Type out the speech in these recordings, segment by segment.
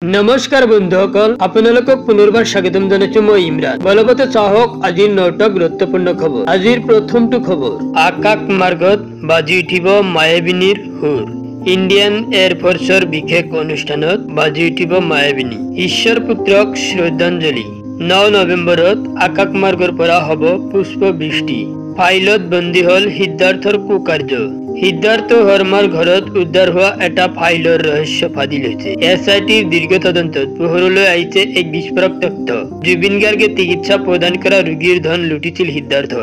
नमस्कार बंधुসকল আপোনালোকক পুনৰবাৰ স্বাগতম জনাইছো মই ইমৰান বলবতে চাহক আজিৰ নটা গুৰুত্বপূৰ্ণ খবৰ আজিৰ প্ৰথমটো খবৰ আকাশ মাৰ্গত বাজি উঠিব মায়াবিনীৰ হুৰ ইণ্ডিয়ান এয়াৰফোৰ্সৰ বিশেষ অনুষ্ঠানত বাজি উঠিব মায়াবিনী ঈশ্বৰ পুত্ৰক শ্ৰদ্ধাঞ্জলি 9 নৱেম্বৰত আকাশ মাৰ্গৰ পৰা হ'ব পুষ্প বৃষ্টি ফাইলত বন্দী হল সিদ্ধাৰ্থৰ কুকাৰ্য সিদ্ধাৰ্থ শৰ্মাৰ ঘৰত উদ্ধাৰ হোৱা এটা ফাইলৰ ৰহস্য ফাদিল হৈছে এছআইটিৰ দীৰ্ঘ তদন্তত পোহৰলৈ আহিছে এক বিস্ফোৰক তথ্য জুবিন গাৰ্গে চিকিৎসা প্ৰদান কৰা ৰোগীৰ ধন লুটিছিল সিদ্ধাৰ্থ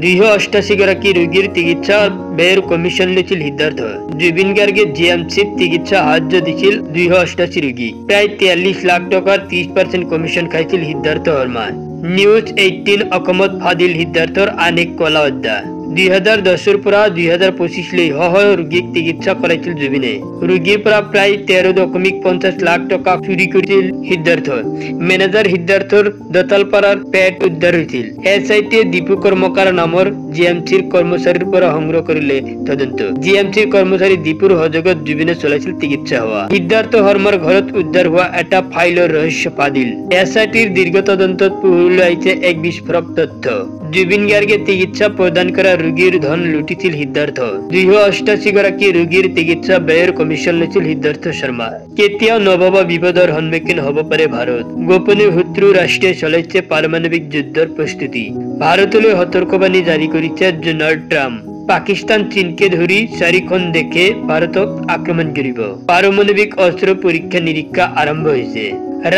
288 গৰাকী ৰোগীৰ চিকিৎসা ব্যয়ৰ কমিশন লৈছিল সিদ্ধাৰ্থ জুবিন গাৰ্গে জিএমচিত চিকিৎসা সাহায্য দিছিল 288 ৰোগী প্ৰায় 43 লাখ টকাৰ 30% কমিশন খাইছিল সিদ্ধাৰ্থ শৰ্মাই নিউজ 18 অসমত ফাদিল সিদ্ধাৰ্থৰ আনেক কলা অধ্যায় 2010 পৰা 2025 লৈ ৰোগীক চিকিৎসা কৰাইছিল জুবিনে ৰোগীৰ পৰা প্ৰায় 13.50 লাখ টকা চুৰি কৰিছিল সিদ্ধাৰ্থ মেনেজাৰ সিদ্ধাৰ্থৰ দতালপাৰাৰ পেট উদ্ধাৰ হৈছিল এছআইটি দীপু কৰ্মকাৰ নামৰ জিএমচিৰ কৰ্মচাৰীৰ পৰা সংগ্ৰহ কৰিলে তদন্ত জিএমচিৰ কৰ্মচাৰী দীপুৰ সহযোগত জুবিনে চলাইছিল চিকিৎসা হোৱা সিদ্ধাৰ্থ শৰ্মাৰ ঘৰত উদ্ধাৰ হোৱা এটা ফাইলৰ ৰহস্য ফাদিল এছআইটিৰ দীৰ্ঘ তদন্তত পোহৰলৈ আহিছে এক বিস্ফোৰক তথ্য জুবিন গাৰ্গে চিকিৎসা প্ৰদান কৰা ৰোগীৰ ধন লুটিছিল সিদ্ধাৰ্থ 288 গৰাকী ৰোগীৰ চিকিৎসা ব্যয়ৰ কমিশন লৈছিল সিদ্ধাৰ্থ শৰ্মা কেতিয়াও নভবা বিপদৰ সন্মুখীন হ'ব পাৰে ভাৰত গোপনীয় সূত্ৰ ৰাষ্ট্ৰীয় চলাইছে পাৰমাণৱিক যুদ্ধৰ প্ৰস্তুতি ভাৰতলৈ সতৰ্কবাণী জাৰি কৰিছে ডোনাল্ড ট্ৰাম্প পাকিস্তান চীনকে ধৰি 4খন দেশে ভাৰতক আক্ৰমণ কৰিব পাৰমাণৱিক অস্ত্ৰ পৰীক্ষা নিৰীক্ষা আৰম্ভ হৈছে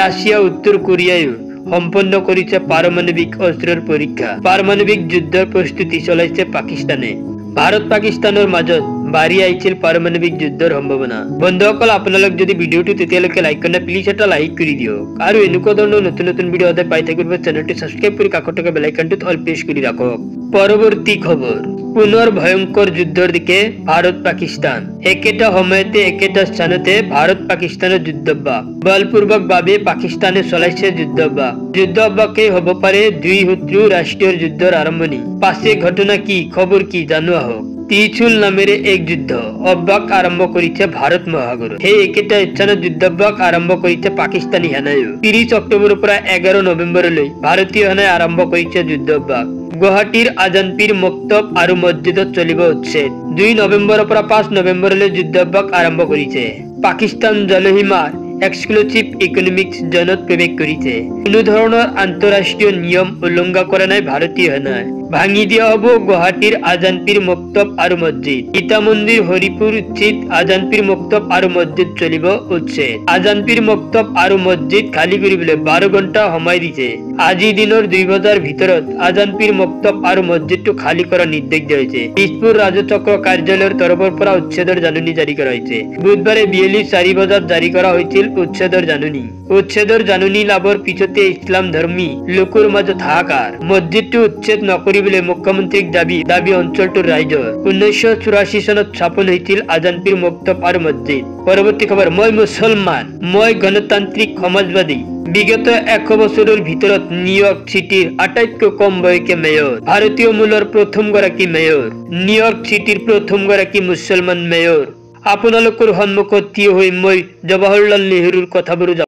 ৰাছিয়া উত্তৰ কোৰিয়ায়ো সম্পন্ন কৰিছে পাৰমাণৱিক অস্ত্ৰৰ পৰীক্ষা পাৰমাণৱিক যুদ্ধৰ প্ৰস্তুতি চলাইছে পাকিস্তানে ভাৰত পাকিস্তানৰ মাজত বাঢ়ি আহিছিল পাৰমাণৱিক যুদ্ধৰ সম্ভাৱনা বন্ধুসকল আপোনালোক যদি ভিডিওটো তেতিয়ালৈকে লাইক কৰা প্লিজ এটা লাইক কৰি দিয়ক আৰু এনেকুৱা ধৰণৰ নতুন নতুন ভিডিও সদায় পাই থাকিব চেনেলটো সাবস্ক্ৰাইব কৰি কাষত থকা বেল আইকনটোত অল প্ৰেছ কৰি ৰাখক পৰৱৰ্তী খবৰ পুনৰ ভয়ংকৰ যুদ্ধৰ দিকে ভাৰত পাকিস্তান একেটা সময়তে একেটা স্থানতে ভাৰত পাকিস্তানৰ যুদ্ধবাক বলপূৰ্বকভাৱে পাকিস্তানে চলাইছে যুদ্ধবাকে হ'ব পাৰে দুই শত্ৰু ৰাষ্ট্ৰীয় যুদ্ধৰ আৰম্ভণি পাছে ঘটনা কি খবৰ কি জানো আহক ত্ৰিশূল নামেৰে এক যুদ্ধ অভ্যাস আৰম্ভ কৰিছে ভাৰত মহাসাগৰত সেই একেটা স্থানত যুদ্ধবাক আৰম্ভ কৰিছে পাকিস্তানী সেনায়ো 30 অক্টোবৰৰ পৰা 11 নৱেম্বৰলৈ ভাৰতীয় সেনাই আৰম্ভ কৰিছে যুদ্ধবাক গুৱাহাটীৰ আজানপীৰ মক্তব আৰু মছজিদত চলিব উচ্ছেদ 2 নৱেম্বৰৰ পৰা 5 নৱেম্বৰলৈ যুদ্ধবাক আৰম্ভ কৰিছে পাকিস্তান জলসীমাৰ এক্সক্লুসিভ ইকনমিক জোনত প্ৰৱেশ কৰিছে কোনো ধৰণৰ আন্তঃৰাষ্ট্ৰীয় নিয়ম উলংঘা কৰা নাই ভাৰতীয় সেনাই ভাঙি দিয়া হ'ব গুৱাহাটীৰ আজানপীৰ মক্তব আৰু মছজিদ গীতা মন্দিৰ হৰিপুৰ উচ্ছেদ আজানপীৰ মক্তব আৰু মছজিদ চলিব উচ্ছেদ আজানপীৰ মক্তব আৰু মছজিদ খালী কৰিবলৈ 12 ঘণ্টা সময় দিছে আজি দিনৰ 2 বজাৰ ভিতৰত আজানপীৰ মক্তব আৰু মছজিদটো খালী কৰাৰ নিৰ্দেশ দিয়া হৈছে দিছপুৰ ৰাজচক্ৰ কাৰ্যালয়ৰ তৰফৰ পৰা উচ্ছেদৰ জাননী জাৰি কৰা হৈছে বুধবাৰে বিয়লি 4 বজাত জাৰি কৰা হৈছিল উচ্ছেদৰ জাননী লাভৰ পিছতে ইছলাম ধৰ্মী লোকৰ মাজত হাহাকাৰ মছজিদটো উচ্ছেদ নকৰিবলৈ মুখ্যমন্ত্ৰীক দাবী অঞ্চলটোৰ ৰাইজৰ 1984 চনত স্থাপন হৈছিল আজানপীৰ মক্তব আৰু মছজিদ পৰৱৰ্তী খবৰ মই মুছলমান মই গণতান্ত্ৰিক সমাজবাদী বিগত 100 বছৰৰ ভিতৰত নিউয়ৰ্ক চিটিৰ আটাইতকৈ কম বয়সীয় মেয়ৰ ভাৰতীয় মূলৰ প্ৰথমগৰাকী মেয়ৰ নিউয়ৰ্ক চিটিৰ প্ৰথমগৰাকী মুছলমান মেয়ৰ আপোনালোকৰ সন্মুখত থিয় হৈ মই জৱাহৰলাল নেহৰুৰ কথাবোৰ